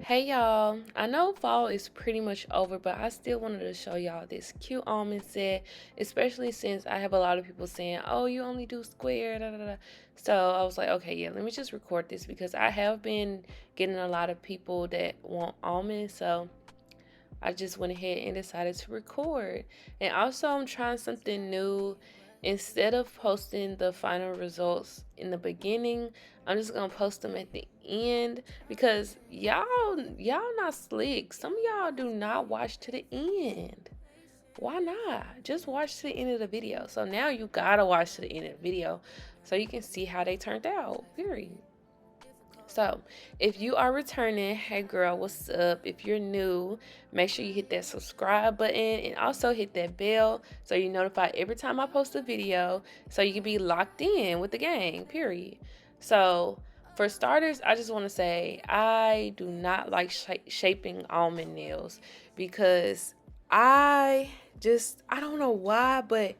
Hey y'all, I know fall is pretty much over, but I still wanted to show y'all this cute almond set, especially since I have a lot of people saying, oh, you only do square, da da da. So I was like, okay, yeah, let me just record this because I have been getting a lot of people that want almonds, so I just went ahead and decided to record. And also, I'm trying something new. Instead of posting the final results in the beginning, I'm just gonna post them at the end because y'all not slick. Some of y'all do not watch to the end. Why not? Just watch to the end of the video. So now you gotta watch to the end of the video so you can see how they turned out. Period. So, if you are returning, hey girl, what's up? If you're new, make sure you hit that subscribe button and also hit that bell so you're notified every time I post a video so you can be locked in with the gang, period. So, for starters, I just want to say I do not like shaping almond nails because I don't know why, but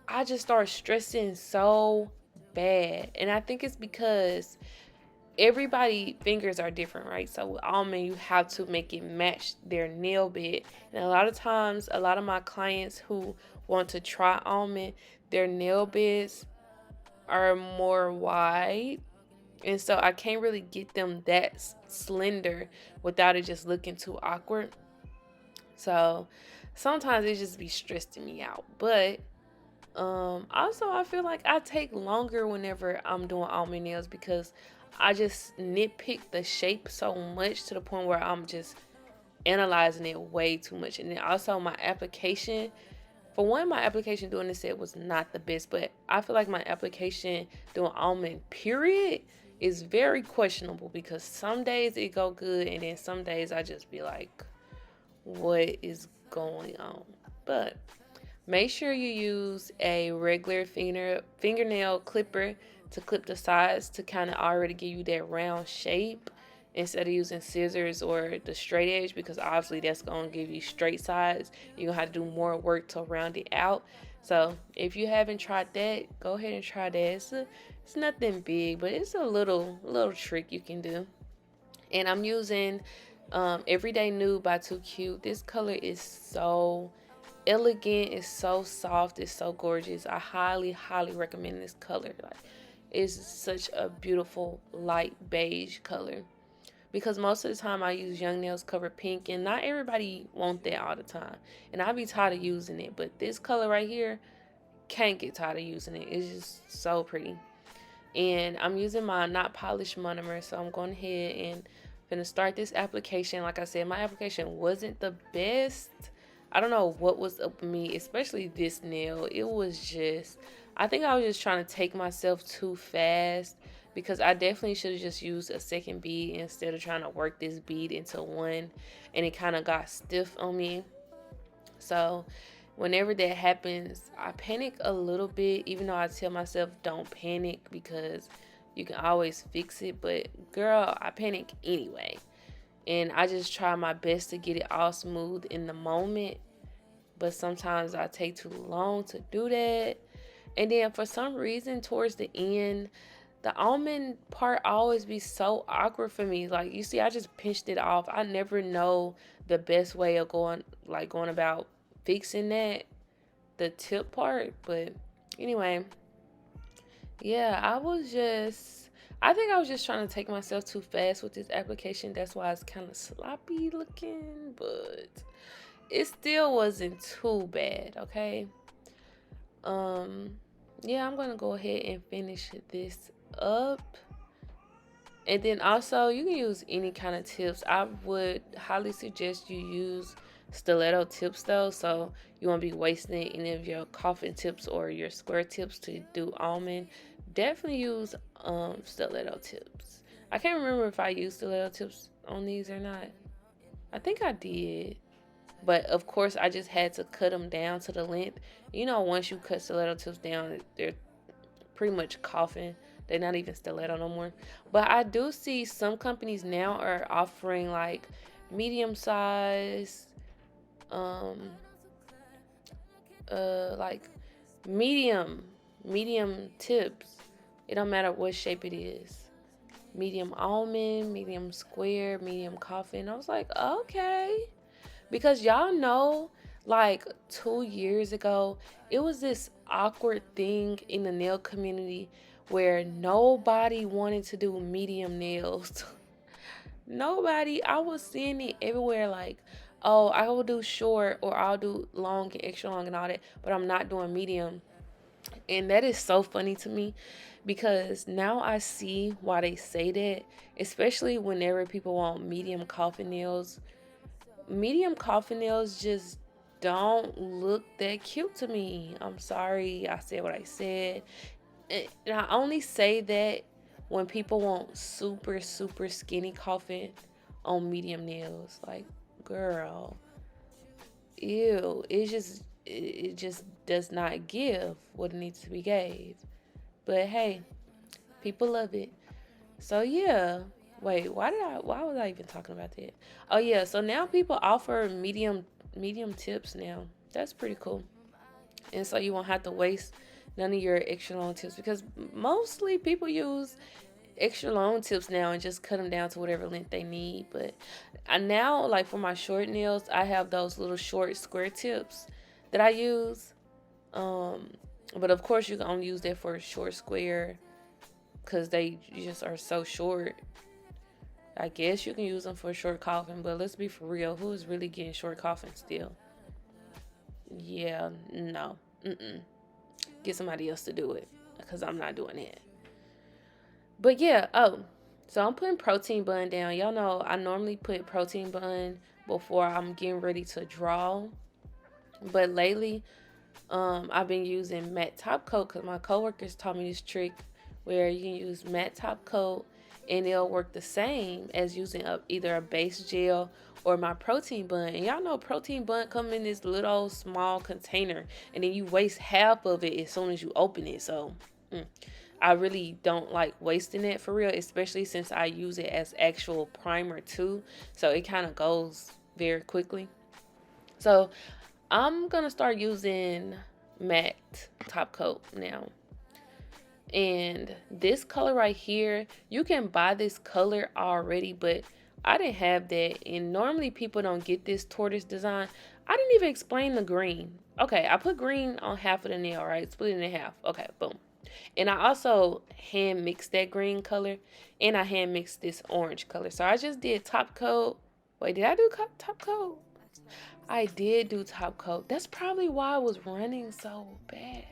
I just start stressing so bad. And I think it's because everybody fingers are different, right? So with almond, you have to make it match their nail bed. And a lot of times, a lot of my clients who want to try almond, their nail beds are more wide. And so I can't really get them that slender without it just looking too awkward. So sometimes it just be stressing me out. But also I feel like I take longer whenever I'm doing almond nails because I just nitpick the shape so much to the point where I'm just analyzing it way too much. And then also my application, for one, my application doing this set was not the best, but I feel like my application doing almond period is very questionable because some days it go good and then some days I just be like, what is going on? But make sure you use a regular fingernail clipper to clip the sides to kind of already give you that round shape instead of using scissors or the straight edge because obviously that's going to give you straight sides. You're going to have to do more work to round it out. So if you haven't tried that, go ahead and try that. It's nothing big, but it's a little trick you can do. And I'm using Everyday Nude by Too Cute. This color is so elegant, it's so soft, it's so gorgeous. I highly recommend this color. Like, it's such a beautiful light beige color because most of the time I use Young Nails Cover Pink and not everybody want that all the time, and I be tired of using it, but this color right here, can't get tired of using it. It's just so pretty. And I'm using my Not Polished Monomer, so I'm going ahead and gonna start this application. Like I said, my application wasn't the best. I don't know what was up with me, especially this nail. It was just, I think I was just trying to take myself too fast because I definitely should have just used a second bead instead of trying to work this bead into one, and it kind of got stiff on me. So whenever that happens, I panic a little bit, even though I tell myself don't panic because you can always fix it. But girl, I panic anyway. And I just try my best to get it all smooth in the moment. But sometimes I take too long to do that. And then for some reason, towards the end, the almond part always be so awkward for me. Like, you see, I just pinched it off. I never know the best way of going about fixing that, the tip part. But anyway, yeah, I think I was just trying to take myself too fast with this application. That's why it's kind of sloppy looking, but it still wasn't too bad, okay? Um, yeah, I'm gonna go ahead and finish this up. And then also, you can use any kind of tips. I would highly suggest you use stiletto tips though, so you won't be wasting any of your coffin tips or your square tips to do almond. Definitely use stiletto tips. I can't remember if I used stiletto tips on these or not. I think I did. But of course, I just had to cut them down to the length. You know, once you cut stiletto tips down, they're pretty much coffin. They're not even stiletto no more. But I do see some companies now are offering like medium size, um, like medium tips. It don't matter what shape it is. medium almond, medium square, medium coffin. I was like, okay. Because y'all know, like 2 years ago, it was this awkward thing in the nail community where nobody wanted to do medium nails. Nobody. I was seeing it everywhere like, oh, I will do short or I'll do long and extra long and all that, but I'm not doing medium. And that is so funny to me because now I see why they say that, especially whenever people want medium coffin nails. Medium coffin nails just don't look that cute to me. I'm sorry, I said what I said. And I only say that when people want super, super skinny coffin on medium nails. Like, girl, ew. It just does not give what it needs to be gave. But hey, people love it. So yeah. Wait, why was I even talking about that? Oh yeah, so now people offer medium tips now. That's pretty cool. And so you won't have to waste none of your extra long tips because mostly people use extra long tips now and just cut them down to whatever length they need. But I now, like for my short nails, I have those little short square tips that I use. Um, but of course you can only use that for short square because they just are so short. I guess you can use them for short coffin, but let's be for real. Who is really getting short coffin still? Yeah, no. Get somebody else to do it because I'm not doing it. But yeah, oh, so I'm putting protein bun down. Y'all know I normally put protein bun before I'm getting ready to draw. But lately, I've been using matte top coat because my coworkers taught me this trick where you can use matte top coat and it'll work the same as using either a base gel or my protein bun. And y'all know protein bun come in this little small container and then you waste half of it as soon as you open it. So I really don't like wasting it for real, especially since I use it as actual primer too. So it kind of goes very quickly. So I'm going to start using matte top coat now. And this color right here, you can buy this color already, but I didn't have that. And normally people don't get this Tortoise Design. I didn't even explain the green. Okay, I put green on half of the nail, right? Split it in half. Okay, boom. And I also hand mixed that green color and I hand mixed this orange color. So I just did top coat. Wait, did I do top coat? I did do top coat. That's probably why I was running so bad.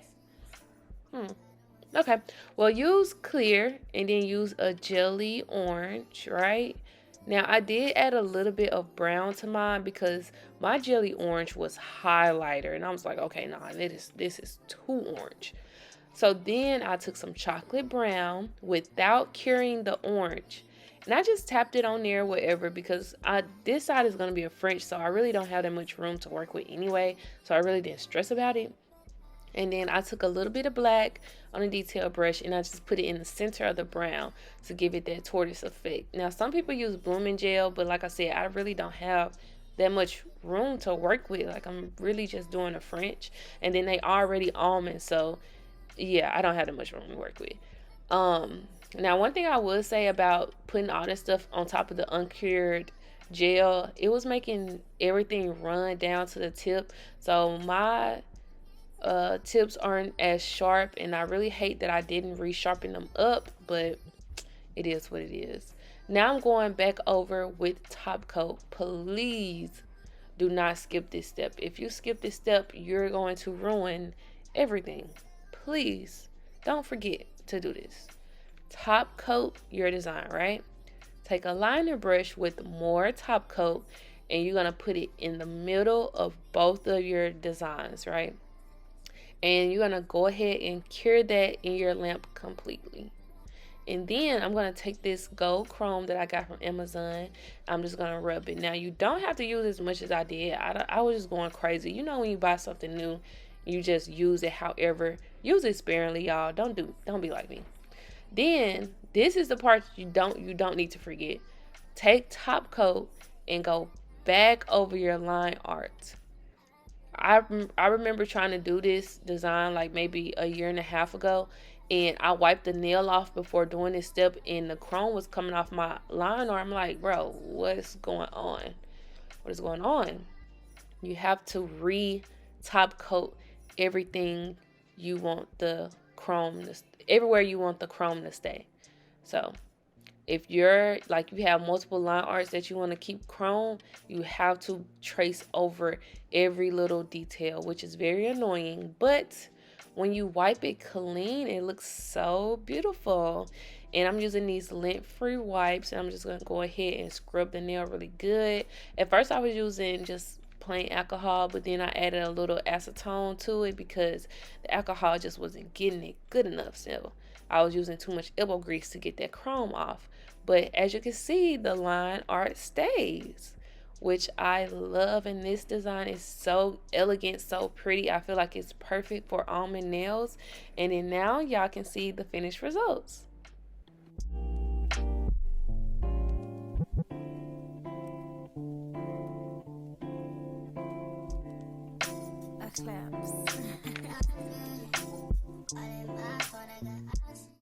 Okay, well, use clear and then use a jelly orange, right? Now, I did add a little bit of brown to mine because my jelly orange was highlighter. And I was like, okay, nah, this is too orange. So then I took some chocolate brown without curing the orange. And I just tapped it on there, whatever, because this side is going to be a French, so I really don't have that much room to work with anyway. So I really didn't stress about it. And then I took a little bit of black on a detail brush and I just put it in the center of the brown to give it that tortoise effect. Now, some people use blooming gel, but like I said, I really don't have that much room to work with. Like, I'm really just doing a French. And then they already almond, so yeah, I don't have that much room to work with. Now, one thing I would say about putting all this stuff on top of the uncured gel, it was making everything run down to the tip. So my tips aren't as sharp, and I really hate that I didn't resharpen them up, but it is what it is. Now I'm going back over with top coat. Please do not skip this step. If you skip this step, you're going to ruin everything. Please don't forget to do this. Top coat your design, right? Take a liner brush with more top coat and you're going to put it in the middle of both of your designs, right? And you're going to go ahead and cure that in your lamp completely. And then I'm going to take this gold chrome that I got from Amazon. I'm just going to rub it. Now, you don't have to use as much as I did. I was just going crazy. You know when you buy something new, you just use it however. Use it sparingly, y'all. Don't be like me. Then, this is the part you don't need to forget. Take top coat and go back over your line art. I remember trying to do this design like maybe a year and a half ago, and I wiped the nail off before doing this step, and the chrome was coming off my liner. I'm like, bro, what's going on? What is going on? You have to top coat everything you want the chrome to, everywhere you want the chrome to stay. So if you're like, you have multiple line arts that you want to keep chrome, you have to trace over every little detail, which is very annoying, but when you wipe it clean, it looks so beautiful. And I'm using these lint-free wipes, and I'm just going to go ahead and scrub the nail really good. At first I was using just plain alcohol, but then I added a little acetone to it because the alcohol just wasn't getting it good enough. So I was using too much elbow grease to get that chrome off. But as you can see, the line art stays, which I love. And this design is so elegant, so pretty. I feel like it's perfect for almond nails. And then now y'all can see the finished results. Eclipse.